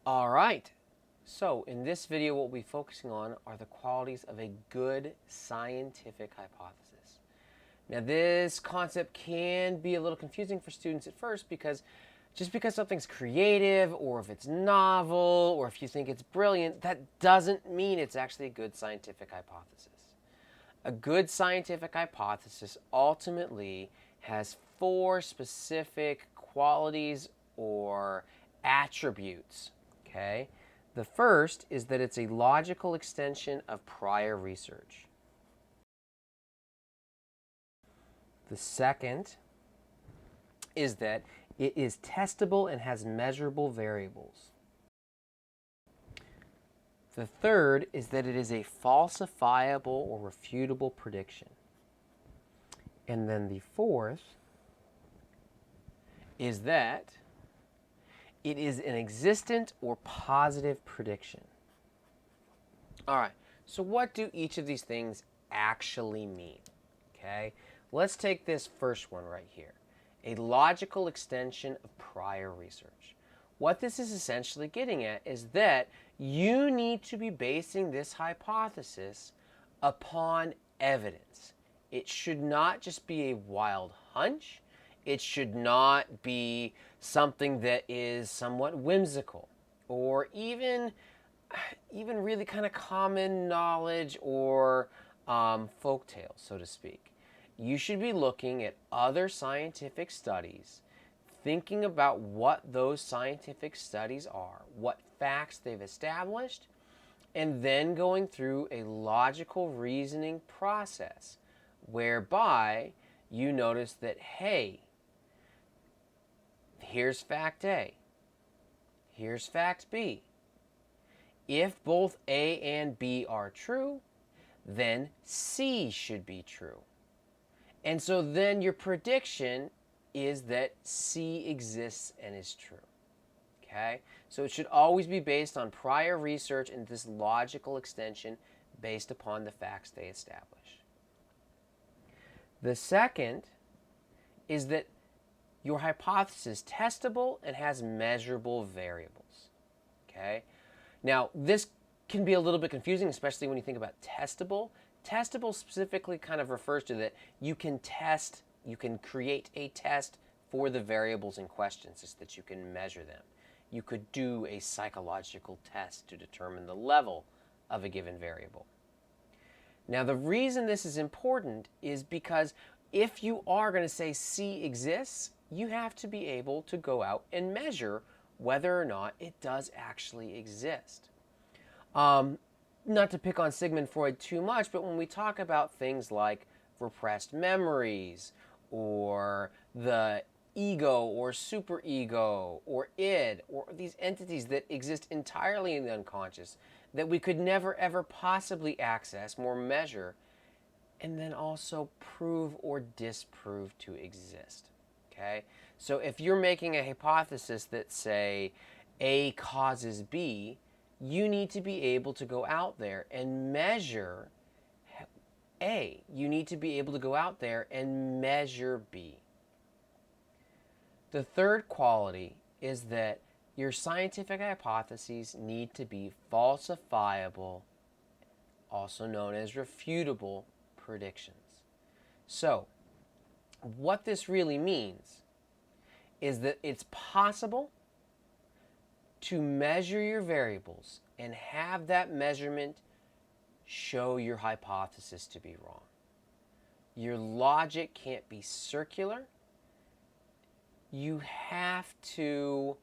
All right. So in this video, what we'll be focusing on are the qualities of a good scientific hypothesis. Now, this concept can be a little confusing for students at first because just because something's creative or if it's novel or if you think it's brilliant, that doesn't mean it's actually a good scientific hypothesis. A good scientific hypothesis ultimately has four specific qualities or attributes. Okay? The first is that it's a logical extension of prior research. The second is that it is testable and has measurable variables. The third is that it is a falsifiable or refutable prediction. And then the fourth is that it is an existent or positive prediction. All right, so what do each of these things actually mean? Okay, let's take this first one right here. A logical extension of prior research. What this is essentially getting at is that you need to be basing this hypothesis upon evidence. It should not just be a wild hunch. It should not be something that is somewhat whimsical or even really kind of common knowledge or folk tales, so to speak. You should be looking at other scientific studies, thinking about what those scientific studies are, what facts they've established, and then going through a logical reasoning process whereby you notice that, hey, here's fact A, here's fact B. If both A and B are true, then C should be true. And so then your prediction is that C exists and is true. Okay? So it should always be based on prior research and this logical extension based upon the facts they establish. The second is that your hypothesis is testable and has measurable variables. Okay? Now, this can be a little bit confusing, especially when you think about testable. Testable specifically kind of refers to that you can test, you can create a test for the variables in question, so that you can measure them. You could do a psychological test to determine the level of a given variable. Now, the reason this is important is because if you are going to say C exists, you have to be able to go out and measure whether or not it does actually exist. Not to pick on Sigmund Freud too much, but when we talk about things like repressed memories or the ego or superego or id or these entities that exist entirely in the unconscious that we could never ever possibly access or measure and then also prove or disprove to exist. Okay? So if you're making a hypothesis that, say, A causes B, you need to be able to go out there and measure A. You need to be able to go out there and measure B. The third quality is that your scientific hypotheses need to be falsifiable, also known as refutable predictions. So, what this really means is that it's possible to measure your variables and have that measurement show your hypothesis to be wrong. Your logic can't be circular. You have to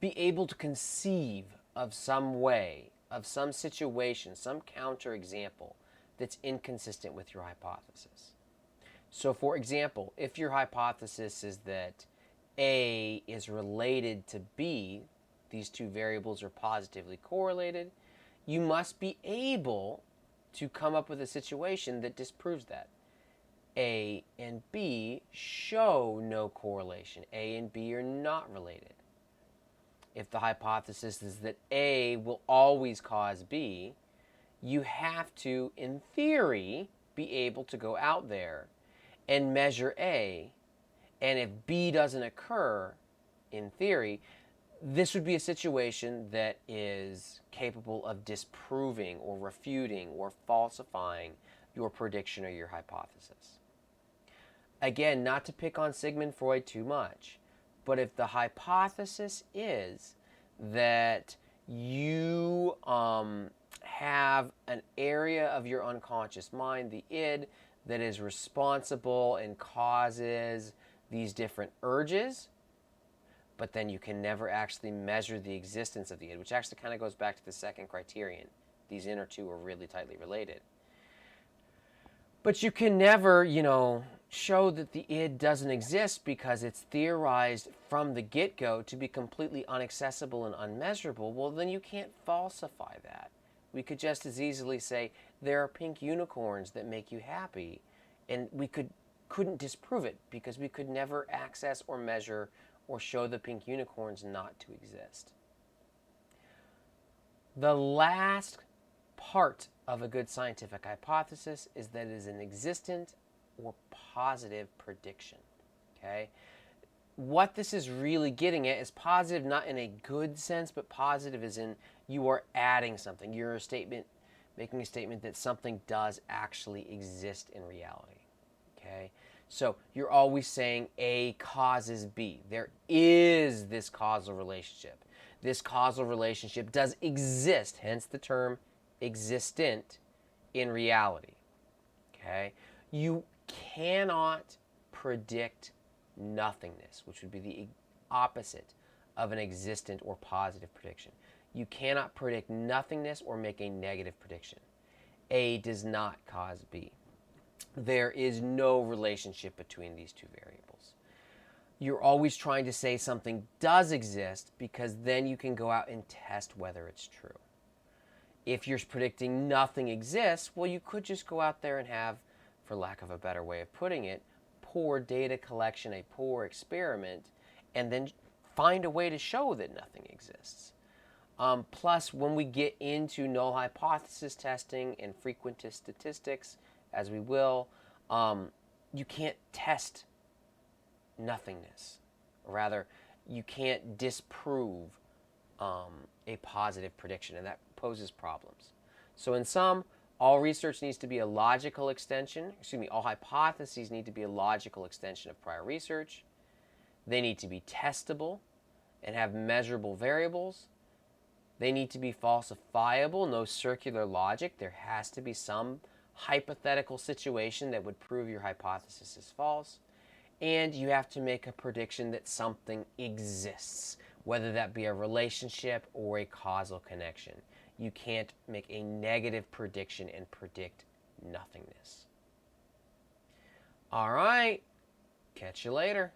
be able to conceive of some way, of some situation, some counterexample that's inconsistent with your hypothesis. So, for example, if your hypothesis is that A is related to B, these two variables are positively correlated, you must be able to come up with a situation that disproves that. A and B show no correlation. A and B are not related. If the hypothesis is that A will always cause B, you have to, in theory, be able to go out there and measure A, and if B doesn't occur, in theory, This would be a situation that is capable of disproving or refuting or falsifying your prediction or your hypothesis. Again, not to pick on Sigmund Freud too much, but if the hypothesis is that you have an area of your unconscious mind, the id, that is responsible and causes these different urges, but then you can never actually measure the existence of the id, which actually kind of goes back to the second criterion. These inner two are really tightly related. But you can never, show that the id doesn't exist because it's theorized from the get-go to be completely inaccessible and unmeasurable. Well, then you can't falsify that. We could just as easily say there are pink unicorns that make you happy, and we couldn't disprove it because we could never access or measure or show the pink unicorns not to exist. The last part of a good scientific hypothesis is that it is an existent or positive prediction. Okay? What this is really getting at is positive not in a good sense, but positive as in you are adding something. You're making a statement that something does actually exist in reality. Okay? So you're always saying A causes B. There is this causal relationship. This causal relationship does exist, hence the term existent in reality. Okay? You cannot predict nothingness, which would be the opposite of an existent or positive prediction. You cannot predict nothingness or make a negative prediction. A does not cause B. There is no relationship between these two variables. You're always trying to say something does exist because then you can go out and test whether it's true. If you're predicting nothing exists, well, you could just go out there and have, for lack of a better way of putting it, poor data collection, a poor experiment, and then find a way to show that nothing exists. Plus, when we get into null hypothesis testing and frequentist statistics, as we will, you can't test nothingness. Or rather, you can't disprove a positive prediction, and that poses problems. So in sum, all research needs to be a logical extension. All hypotheses need to be a logical extension of prior research. They need to be testable and have measurable variables. They need to be falsifiable, no circular logic. There has to be some hypothetical situation that would prove your hypothesis is false. And you have to make a prediction that something exists, whether that be a relationship or a causal connection. You can't make a negative prediction and predict nothingness. All right, catch you later.